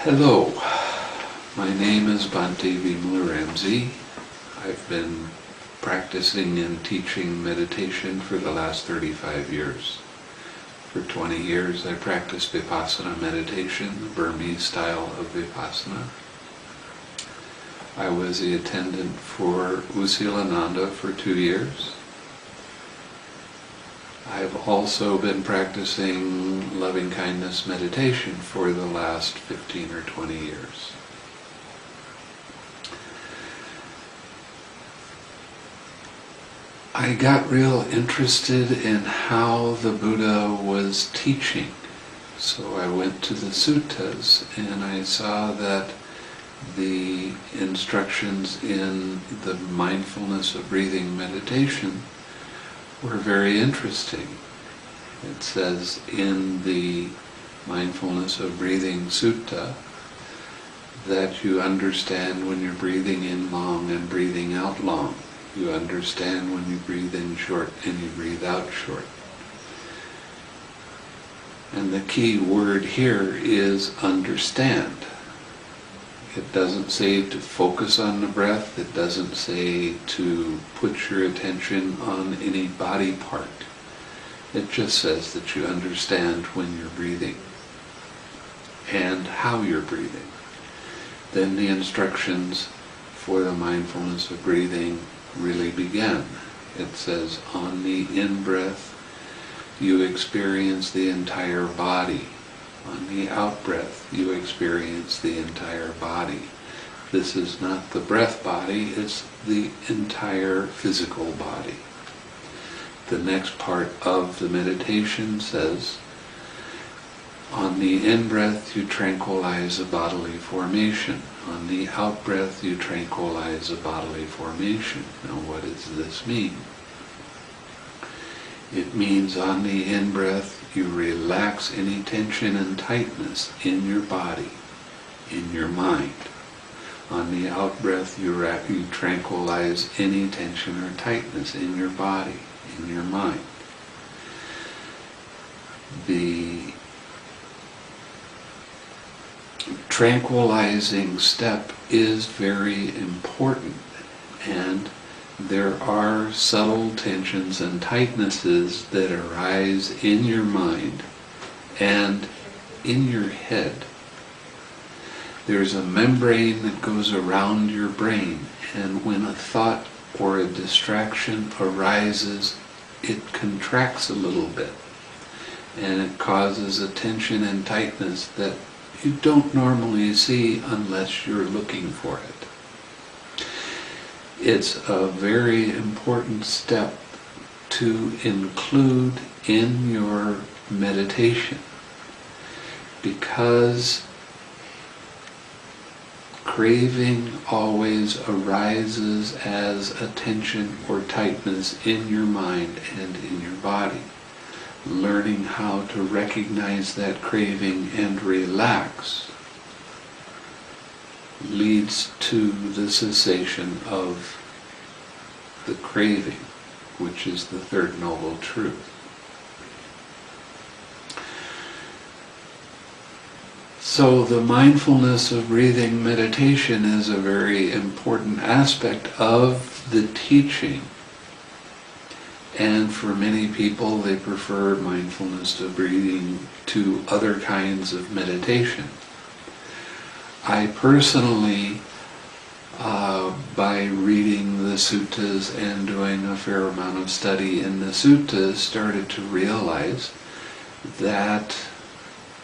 Hello, my name is Bhante Vimala-Ramsey. I've been practicing and teaching meditation for the last 35 years. For 20 years I practiced Vipassana meditation, the Burmese style of Vipassana. I was the attendant for Usilananda for 2 years. I've also been practicing loving-kindness meditation for the last 15 or 20 years. I got real interested in how the Buddha was teaching. So I went to the Suttas and I saw that the instructions in the mindfulness of breathing meditation were very interesting. It says in the Mindfulness of Breathing Sutta that you understand when you're breathing in long and breathing out long. You understand when you breathe in short and you breathe out short. And the key word here is understand. It doesn't say to focus on the breath, it doesn't say to put your attention on any body part. It just says that you understand when you're breathing and how you're breathing. Then the instructions for the mindfulness of breathing really begin. It says, on the in-breath you experience the entire body. On the out-breath, you experience the entire body. This is not the breath body, it's the entire physical body. The next part of the meditation says, on the in-breath, you tranquilize a bodily formation. On the out-breath, you tranquilize a bodily formation. Now, what does this mean? It means on the in-breath, you relax any tension and tightness in your body, in your mind. On the out-breath, you tranquilize any tension or tightness in your body, in your mind. The tranquilizing step is very important, and there are subtle tensions and tightnesses that arise in your mind and in your head. There's a membrane that goes around your brain, and when a thought or a distraction arises, it contracts a little bit, and it causes a tension and tightness that you don't normally see unless you're looking for it. It's a very important step to include in your meditation, because craving always arises as a tension or tightness in your mind and in your body. Learning how to recognize that craving and relax leads to the cessation of the craving, which is the third noble truth. So the mindfulness of breathing meditation is a very important aspect of the teaching. And for many people, they prefer mindfulness of breathing to other kinds of meditation. I personally, by reading the suttas and doing a fair amount of study in the suttas, started to realize that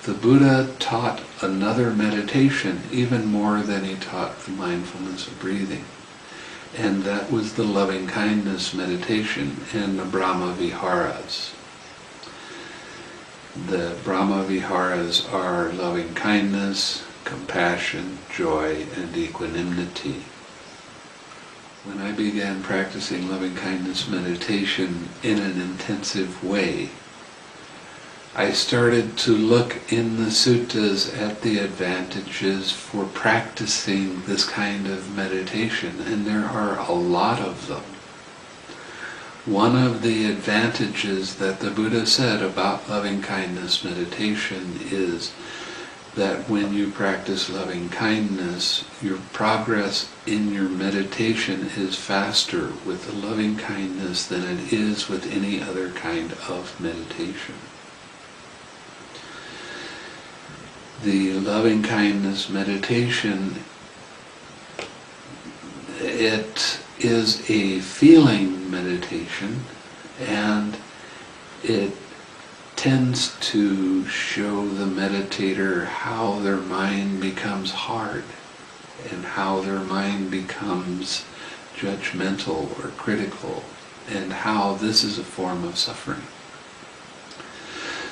the Buddha taught another meditation even more than he taught the mindfulness of breathing. And that was the loving-kindness meditation and the Brahma Viharas. The Brahma Viharas are loving-kindness, compassion, joy, and equanimity. When I began practicing loving-kindness meditation in an intensive way, I started to look in the suttas at the advantages for practicing this kind of meditation, and there are a lot of them. One of the advantages that the Buddha said about loving-kindness meditation is that when you practice loving kindness, your progress in your meditation is faster with the loving kindness than it is with any other kind of meditation. The loving kindness meditation, it is a feeling meditation, and it tends to show the meditator how their mind becomes hard and how their mind becomes judgmental or critical, and how this is a form of suffering.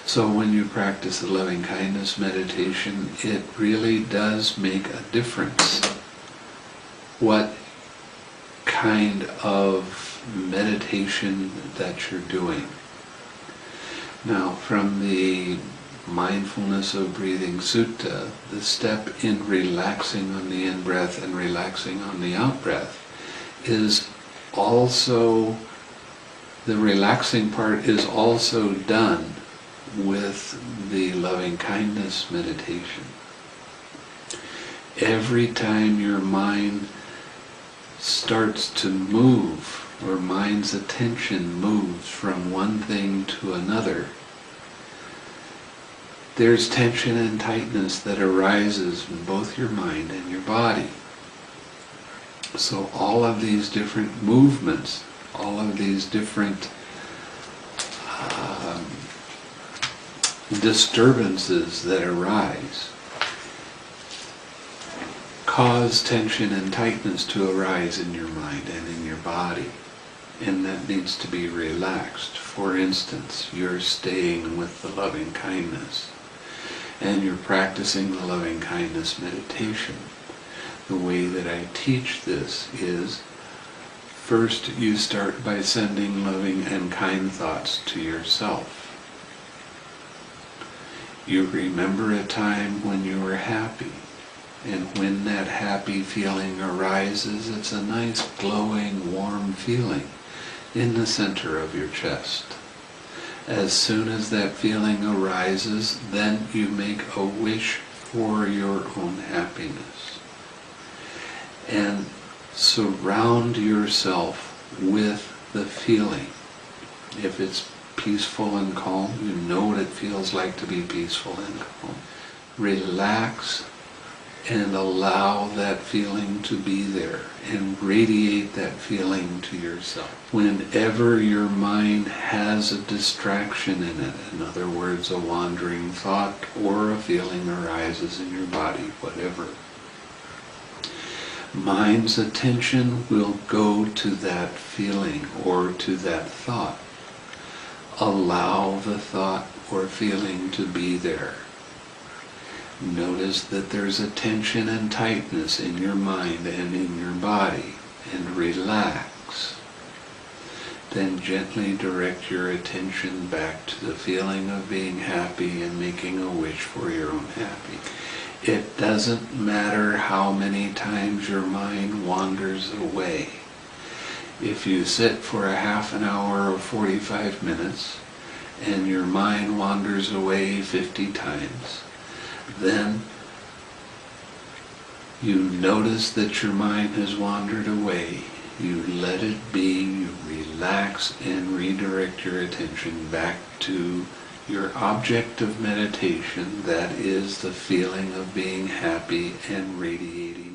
So when you practice the loving kindness meditation, it really does make a difference what kind of meditation that you're doing. Now, from the Mindfulness of Breathing Sutta, the step in relaxing on the in-breath and relaxing on the out-breath is also, the relaxing part is also done with the loving kindness meditation. Every time your mind starts to move, or mind's attention moves from one thing to another, there's tension and tightness that arises in both your mind and your body. So all of these different movements, all of these different disturbances that arise cause tension and tightness to arise in your mind and in your body, and that needs to be relaxed. For instance, you're staying with the loving kindness and you're practicing the loving kindness meditation. The way that I teach this is, first you start by sending loving and kind thoughts to yourself. You remember a time when you were happy, and when that happy feeling arises, it's a nice glowing, warm feeling in the center of your chest. As soon as that feeling arises, then you make a wish for your own happiness. And surround yourself with the feeling. If it's peaceful and calm, you know what it feels like to be peaceful and calm. Relax and allow that feeling to be there, and radiate that feeling to yourself. Whenever your mind has a distraction in it, in other words, a wandering thought or a feeling arises in your body, whatever, mind's attention will go to that feeling or to that thought. Allow the thought or feeling to be there. Notice that there's a tension and tightness in your mind and in your body, and relax. Then gently direct your attention back to the feeling of being happy and making a wish for your own happy. It doesn't matter how many times your mind wanders away. If you sit for a half an hour or 45 minutes and your mind wanders away 50 times, then you notice that your mind has wandered away. You let it be, you relax and redirect your attention back to your object of meditation, that is the feeling of being happy and radiating